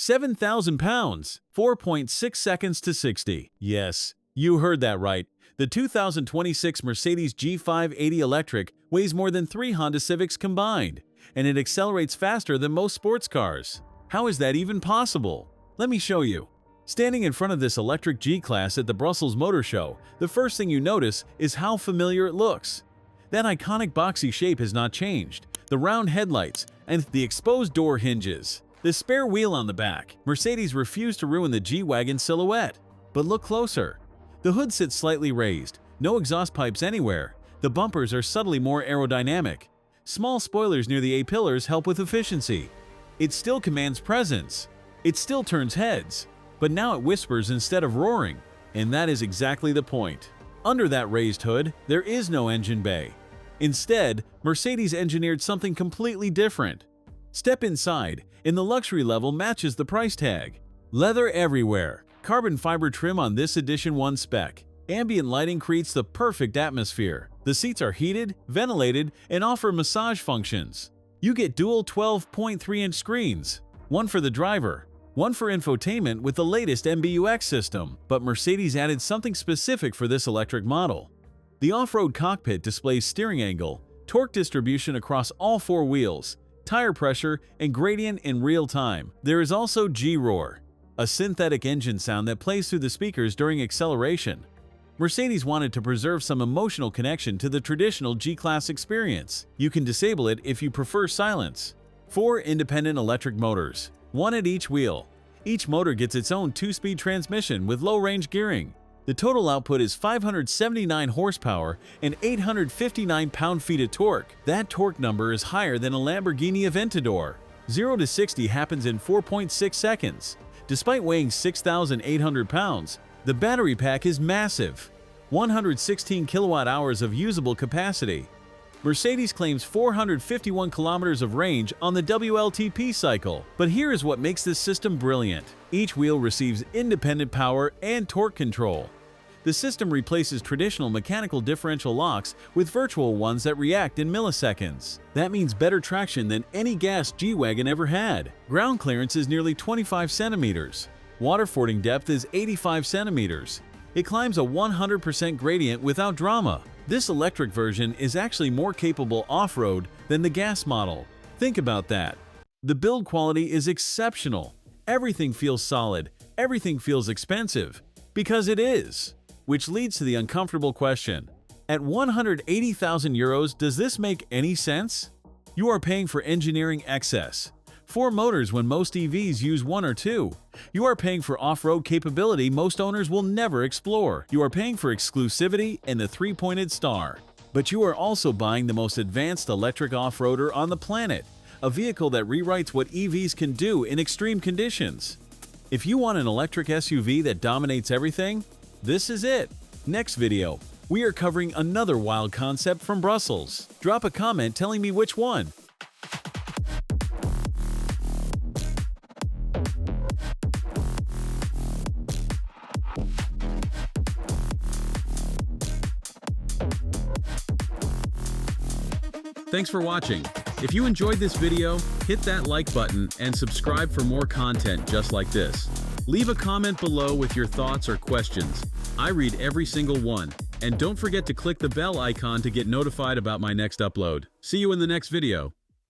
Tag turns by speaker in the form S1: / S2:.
S1: 7,000 pounds, 4.6 seconds to 60. Yes, you heard that right. The 2026 Mercedes G580 Electric weighs more than 3 Honda Civics combined, and it accelerates faster than most sports cars. How is that even possible? Let me show you. Standing in front of this electric G-Class at the Brussels Motor Show, the first thing you notice is how familiar it looks. That iconic boxy shape has not changed, the round headlights, and the exposed door hinges. The spare wheel on the back. Mercedes refused to ruin the G-Wagon silhouette. But look closer. The hood sits slightly raised, no exhaust pipes anywhere. The bumpers are subtly more aerodynamic. Small spoilers near the A-pillars help with efficiency. It still commands presence. It still turns heads. But now it whispers instead of roaring. And that is exactly the point. Under that raised hood, there is no engine bay. Instead, Mercedes engineered something completely different. Step inside, and the luxury level matches the price tag. Leather everywhere. Carbon fiber trim on this Edition 1 spec. Ambient lighting creates the perfect atmosphere. The seats are heated, ventilated, and offer massage functions. You get dual 12.3-inch screens, one for the driver, one for infotainment with the latest MBUX system. But Mercedes added something specific for this electric model. The off-road cockpit displays steering angle, torque distribution across all 4 wheels, tire pressure, and gradient in real time. There is also G-Roar, a synthetic engine sound that plays through the speakers during acceleration. Mercedes wanted to preserve some emotional connection to the traditional G-Class experience. You can disable it if you prefer silence. 4 independent electric motors, one at each wheel. Each motor gets its own 2-speed transmission with low-range gearing. The total output is 579 horsepower and 859 pound-feet of torque. That torque number is higher than a Lamborghini Aventador. 0 to 60 happens in 4.6 seconds. Despite weighing 6,800 pounds, the battery pack is massive. 116 kilowatt-hours of usable capacity. Mercedes claims 451 kilometers of range on the WLTP cycle. But here is what makes this system brilliant. Each wheel receives independent power and torque control. The system replaces traditional mechanical differential locks with virtual ones that react in milliseconds. That means better traction than any gas G-Wagon ever had. Ground clearance is nearly 25 centimeters. Water fording depth is 85 centimeters. It climbs a 100% gradient without drama. This electric version is actually more capable off-road than the gas model. Think about that. The build quality is exceptional. Everything feels solid. Everything feels expensive. Because it is. Which leads to the uncomfortable question. At 180,000 euros, does this make any sense? You are paying for engineering excess. 4 motors when most EVs use 1 or 2. You are paying for off-road capability most owners will never explore. You are paying for exclusivity and the 3-pointed star. But you are also buying the most advanced electric off-roader on the planet, a vehicle that rewrites what EVs can do in extreme conditions. If you want an electric SUV that dominates everything, this is it. Next video, we are covering another wild concept from Brussels. Drop a comment telling me which one. Thanks for watching. If you enjoyed this video, hit that like button and subscribe for more content just like this. Leave a comment below with your thoughts or questions. I read every single one. And don't forget to click the bell icon to get notified about my next upload. See you in the next video.